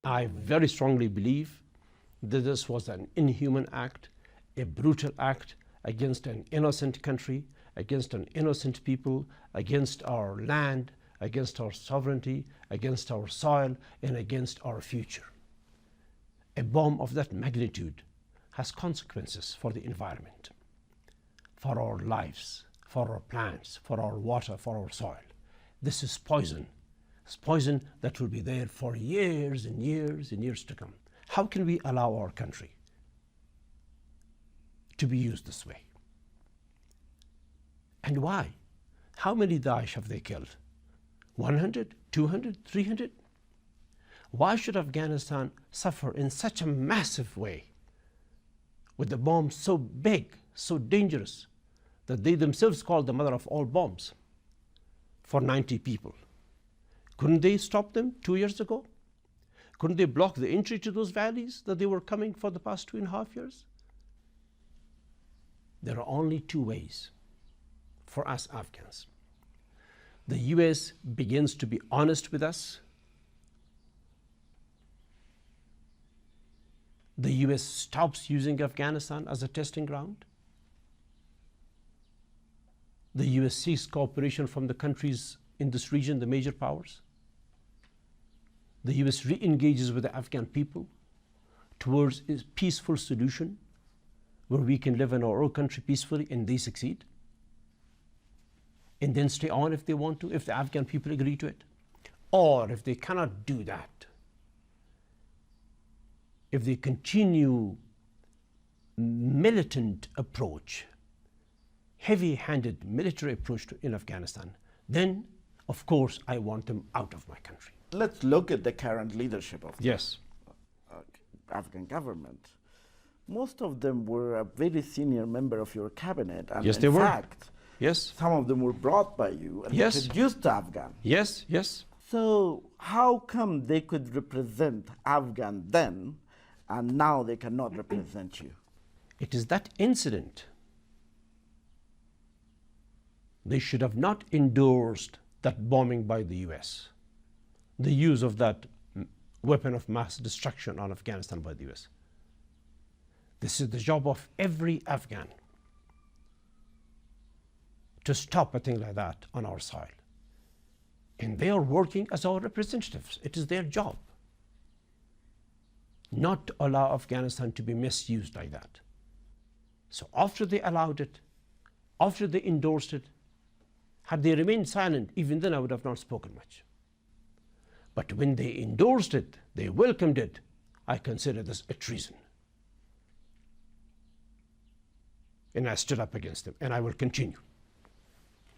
I very strongly believe that this was an inhuman act, a brutal act against an innocent country, against an innocent people, against our land, against our sovereignty, against our soil, and against our future. A bomb of that magnitude has consequences for the environment, for our lives, for our plants, for our water, for our soil. This is poison. It's poison that will be there for years and years and years to come. How can we allow our country to be used this way? And why? How many Daesh have they killed? 100, 200, 300? Why should Afghanistan suffer in such a massive way with the bombs so big, so dangerous, that they themselves call the mother of all bombs for 90 people? Couldn't they stop them 2 years ago? Couldn't they block the entry to those valleys that they were coming for the past 2.5 years? There are only two ways for us Afghans. The US begins to be honest with us. The US stops using Afghanistan as a testing ground. The US seeks cooperation from the countries in this region, the major powers. The US re-engages with the Afghan people towards a peaceful solution where we can live in our own country peacefully, and they succeed. And then stay on if they want to, if the Afghan people agree to it. Or if they cannot do that, if they continue militant approach, heavy-handed military approach in Afghanistan, then of course I want them out of my country. Let's look at the current leadership of the Afghan government. Most of them were a very senior member of your cabinet, and yes, they were. In fact, yes, some of them were brought by you and yes, introduced to Afghan. Yes, yes. So how come they could represent Afghan then, and now they cannot represent you? It is that incident. They should have not endorsed that bombing by the US, the use of that weapon of mass destruction on Afghanistan by the US. This is the job of every Afghan to stop a thing like that on our soil. And they are working as our representatives. It is their job not to allow Afghanistan to be misused like that. So after they allowed it, after they endorsed it, had they remained silent, even then I would have not spoken much. But when they endorsed it, they welcomed it, I consider this a treason. And I stood up against them, and I will continue.